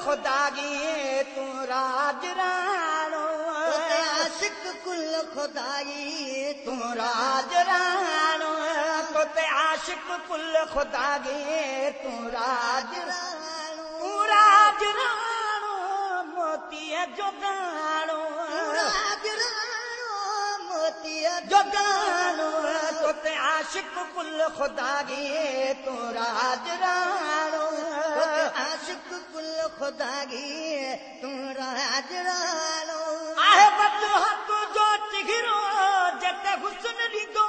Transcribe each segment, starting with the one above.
खुदागी तू राज राणो आशिक कुल खुदाई तू राज राणो तोते आशिक कुल खुदागी तू राज तू राज राणो मोतीअ जो गाणो जो गाणो तोते आशिक कुल खुदागी तू राज राणो आशिक कुल खुदागी तू राज राणो आहे बदलो हक जो चिघरो जते हुस्न ॾींदो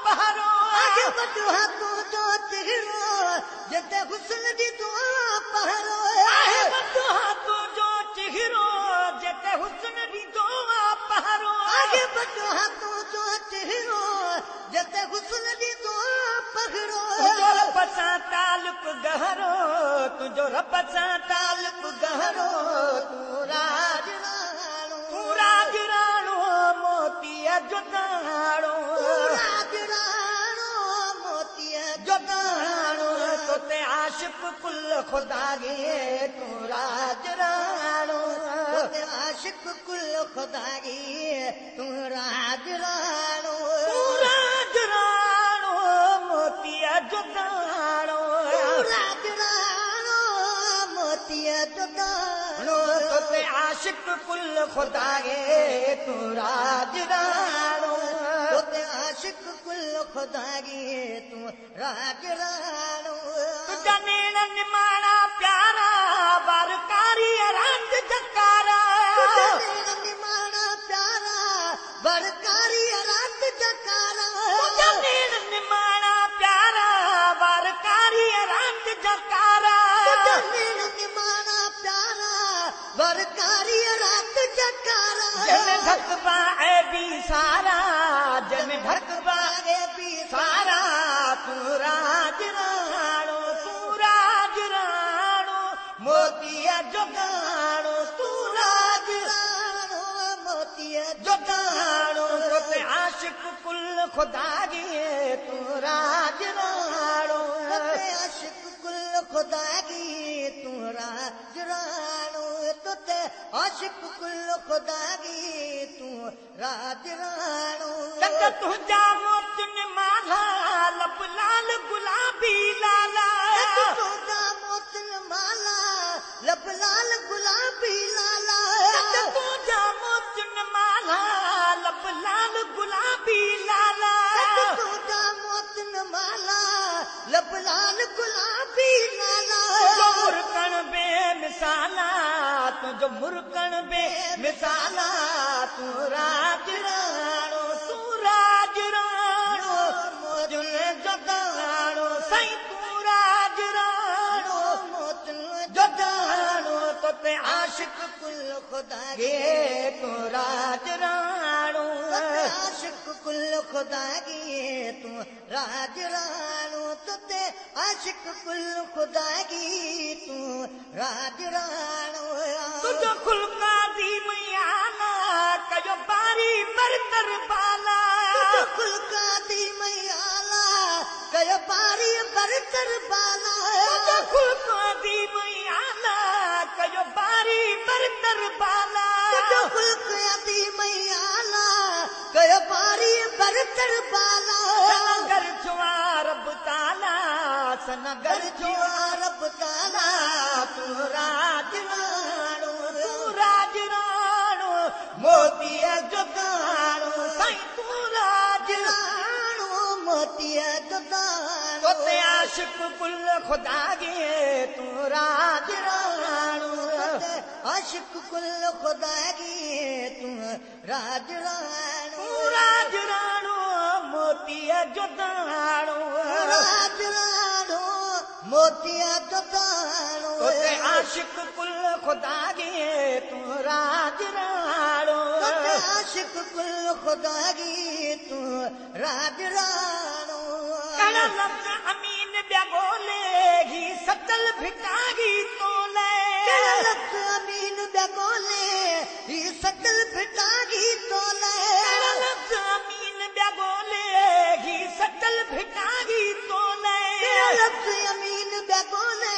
पहरो आहे बदलो हक जो चिघरो जते हुस्न ॾींदो पहरो आहे बदलो हक जो चिघरो जते हुस्न ॾींदो पहरो आहे बदलो हक जो चिघरो जते हुस्न ॾींदो पहरो तुंहिंजो रब सां तालुक गहरो तुंहिंजो रब सां तालुक गहरो तू राज तू राज राणो मोतीअ जो दाणो राज राणो मोतीअ जो दाणो तोते आशिक कुल खुदागी तू राज राणो आशिक कुल खुदाई तू राज राणो तू राज राणो मोतीअ जो दाणो राज राणो मोतीअ जो दाणो तोते आशिक कुल खुदागी तू राज राणो तोते आशिक कुल खुदाई तू राज राणो तुझा नेण निमाणा प्यारा बारकारी रांद जकारा निमाणा प्यारा बड़कारी रात जकारा तुझा नेण निमाणा प्यारा बारकारी रांद जकारा निमाणा प्यारा बड़कारी रात जकारा जन ढकबा ऐ बी सारा जन ढकबा आगे भी सारा तू राज राणो मोतीअ जो गाणो तू राज राणो मोतीअ जो गाणो तोते आशिक कुल खुदागी तू राज राणो आशिक कुल खुदागी तू राज राणो तोते आशिक कुल खुदागी तू राज राणो तक तुंहिंजा मोतुन माला लब लाल गुलाबी लाला तुंहिंजा मोतन माला लब लाल गुलाबी लाला तुंहिंजा मोतुन माला लब लाल गुलाबी लाला तुंहिंजा मोतन माला लब लाल गुलाबी लाला मुरकण बे मिसाला तुंहिंजो मुरकण बे मिसाला तू राज राणो मोजुन जो दाणो साईं तू राज राणो जो दाणो तोते आशिक कुल खुदा गे तू राज राणो आशिक कुल खुदा गे तू राज राणो तुते आशिक कुल खुदा गे तू राज राणो तुझो खुलका दी मैयाला कयो बारी बरतर बाला खुलका दी मैयाला कयो बारी बरतर बाला खुलका दी मैयाला कयो बारी बरतर बाला खुलका दी मैयाला कयो बारी बरतर बाला सनगर जुआ रब ताला सनगर जुआ रब ताला तू राज राणो मोतीअ जो दाणो साईं तू राज राणो मोतीअ जो दाणो तोते आशिक कुल खुदागी तू राज राणो आशिक कुल खुदागी तू राज राणो राज राणो मोतीअ जो दाणो राज राणो मोतीअ जो दाणो तोते आशिक कुल खुदागी तू राज राणो आशिक कुल खुदागी तू राज राणो कड़ा लफ्ज़ अमीन ॿिया ॻोल्हे ही सतल भिटागी तोले कड़ा लफ्ज़ अमीन ॿिया ॻोल्हे ही सतल भिटागी तोले कड़ा लफ्ज़ अमीन ॿिया ॻोल्हे ही सतल भिटागी तोले लफ्ज़ अमीन ॿिया ॻोल्हे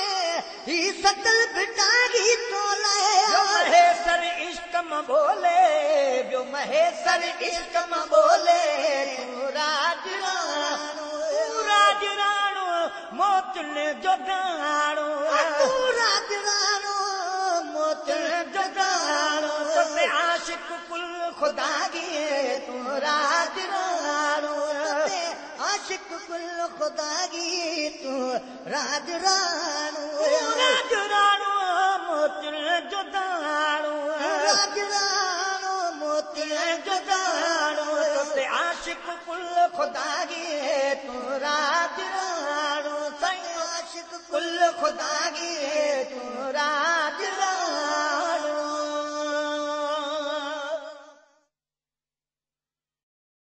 ही सतल भिटागी रहे सर इश्क में बोले तू राज राणो मोचन जो दाणो तू राज राणो मोचन जो दाणो ते आशिक कुल खुदा गी तू राज राणो आशिक कुल खुदा गी तू राज राणो मोचन जो दाणो राज राणो मोचन जो दाणो ते आशिक कुल खुदा गी तू राज राणो आशिक कुल खुदा गी